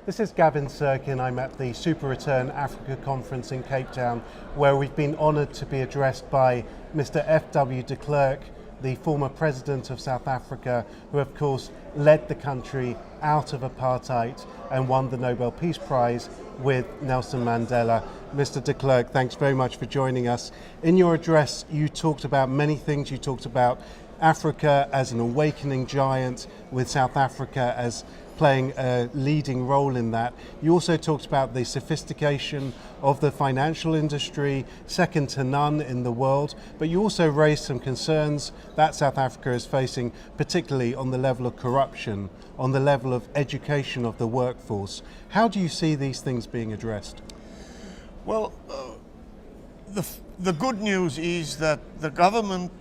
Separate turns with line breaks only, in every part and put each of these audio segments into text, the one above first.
This is Gavin Serkin. I'm at the SuperReturn Africa Conference in Cape Town, where we've been honoured to be addressed by Mr. F.W. de Klerk, the former president of South Africa, who of course led the country out of apartheid and won the Nobel Peace Prize with Nelson Mandela. Mr. de Klerk, thanks very much for joining us. In your address, you talked about many things. You talked about Africa as an awakening giant, with South Africa as playing a leading role in that. You also talked about the sophistication of the financial industry, second to none in the world, but you also raised some concerns that South Africa is facing, particularly on the level of corruption, on the level of education of the workforce. How do you see these things being addressed?
Well, the good news is that the government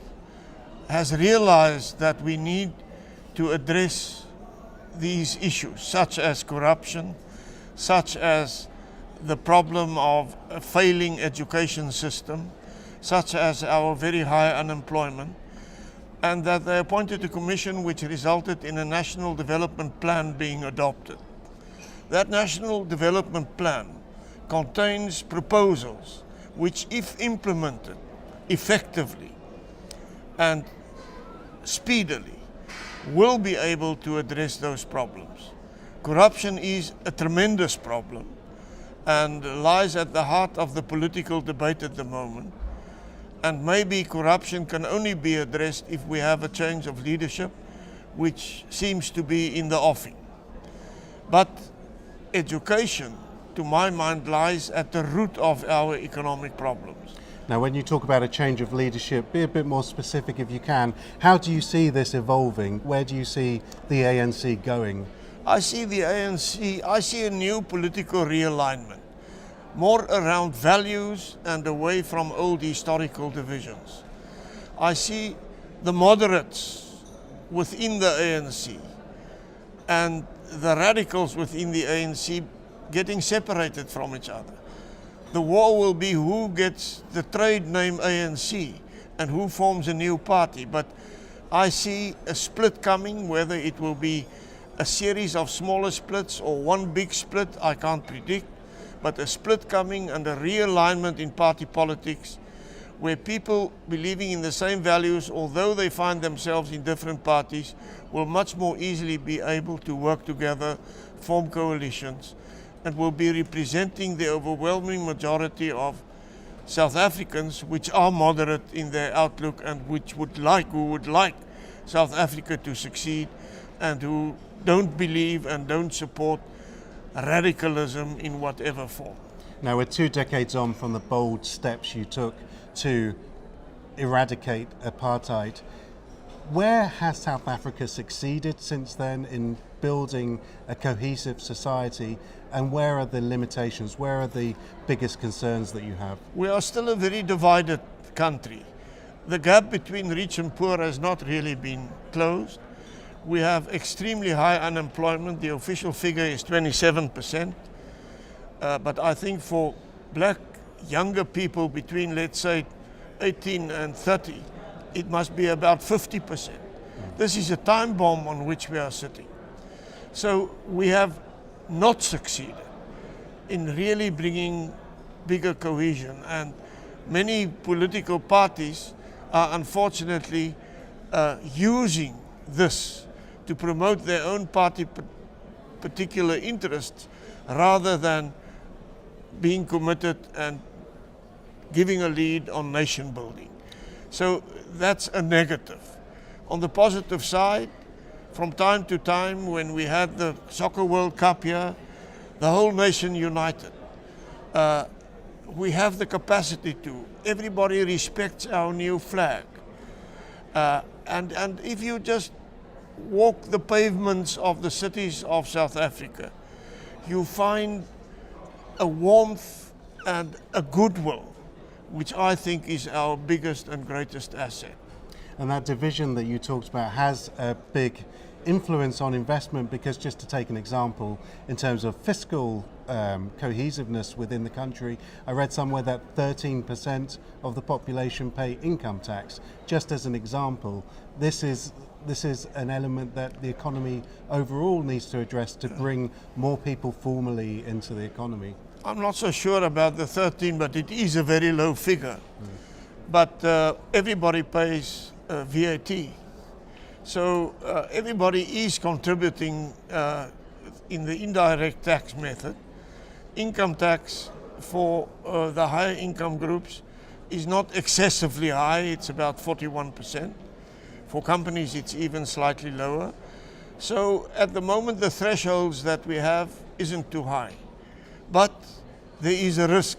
has realized that we need to address these issues, such as corruption, such as the problem of a failing education system, such as our very high unemployment, and that they appointed a commission which resulted in a national development plan being adopted. That national development plan contains proposals which, if implemented effectively and speedily, will be able to address those problems. Corruption is a tremendous problem and lies at the heart of the political debate at the moment. And maybe corruption can only be addressed if we have a change of leadership, which seems to be in the offing. But education, to my mind, lies at the root of our economic problems.
Now, when you talk about a change of leadership, be a bit more specific if you can. How do you see this evolving? Where do you see the ANC going?
I see the ANC, I see a new political realignment, more around values and away from old historical divisions. I see the moderates within the ANC and the radicals within the ANC getting separated from each other. The war will be who gets the trade name ANC and who forms a new party. But I see a split coming, whether it will be a series of smaller splits or one big split, I can't predict. But a split coming and a realignment in party politics where people believing in the same values, although they find themselves in different parties, will much more easily be able to work together, form coalitions, and will be representing the overwhelming majority of South Africans, which are moderate in their outlook and who would like South Africa to succeed, and who don't believe and don't support radicalism in whatever form.
Now, we're 2 decades on from the bold steps you took to eradicate apartheid. Where has South Africa succeeded since then in building a cohesive society, and where are the limitations? Where are the biggest concerns that you have?
We are still a very divided country. The gap between rich and poor has not really been closed. We have extremely high unemployment. The official figure is 27%. But I think for black younger people between, let's say, 18 and 30, it must be about 50%. This is a time bomb on which we are sitting. So we have not succeeded in really bringing bigger cohesion, and many political parties are unfortunately using this to promote their own party particular interests rather than being committed and giving a lead on nation building. So that's a negative. On the positive side, from time to time, when we had the Soccer World Cup here, the whole nation united. We have the capacity to. Everybody respects our new flag. And if you just walk the pavements of the cities of South Africa, you find a warmth and a goodwill, which I think is our biggest and greatest asset.
And that division that you talked about has a big influence on investment, because just to take an example, in terms of fiscal cohesiveness within the country. I read somewhere that 13% of the population pay income tax. Just as an example, this is an element that the economy overall needs to address to bring more people formally into the economy.
I'm not so sure about the 13, but it is a very low figure. But everybody pays VAT. So everybody is contributing in the indirect tax method. Income tax for the higher income groups is not excessively high, it's about 41%. For companies it's even slightly lower. So at the moment the thresholds that we have isn't too high. But there is a risk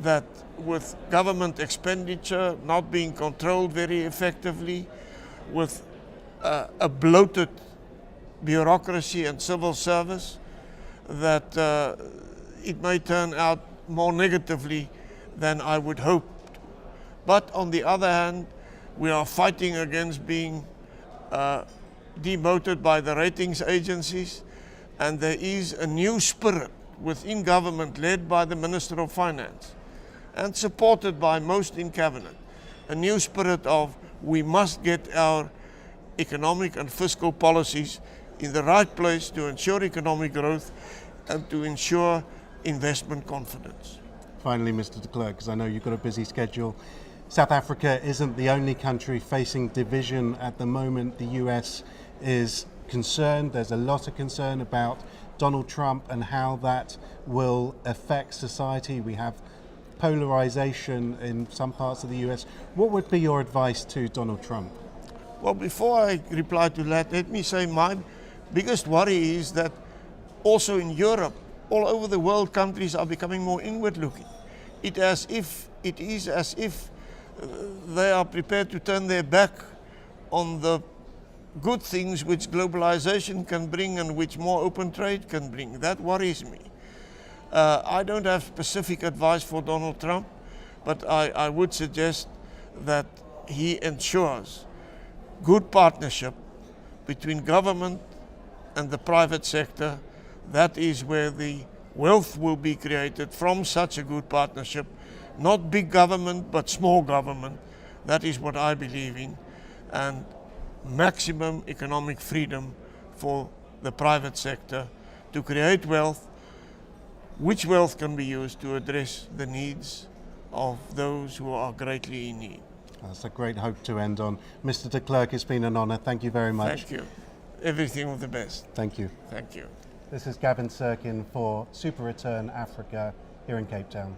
that with government expenditure not being controlled very effectively, with a bloated bureaucracy and civil service, that it may turn out more negatively than I would hope. But on the other hand, we are fighting against being demoted by the ratings agencies, and there is a new spirit within government led by the Minister of Finance and supported by most in cabinet, a new spirit of we must get our economic and fiscal policies in the right place to ensure economic growth and to ensure investment confidence.
Finally, Mr. de Klerk, because I know you've got a busy schedule, South Africa isn't the only country facing division at the moment. The US is concerned. There's a lot of concern about Donald Trump and how that will affect society. We have polarization in some parts of the US. What would be your advice to Donald Trump?
Well, before I reply to that, let me say my biggest worry is that also in Europe, all over the world, countries are becoming more inward-looking. It is as if they are prepared to turn their back on the good things which globalization can bring and which more open trade can bring. That worries me. I don't have specific advice for Donald Trump, but I would suggest that he ensures good partnership between government and the private sector. That is where the wealth will be created from such a good partnership. Not big government, but small government. That is what I believe in. And maximum economic freedom for the private sector to create wealth, which wealth can be used to address the needs of those who are greatly in need.
That's a great hope to end on. Mr. de Klerk, it's been an honor. Thank you very much.
Thank you. Everything of the best.
Thank you.
Thank you.
This is Gavin Serkin for SuperReturn Africa here in Cape Town.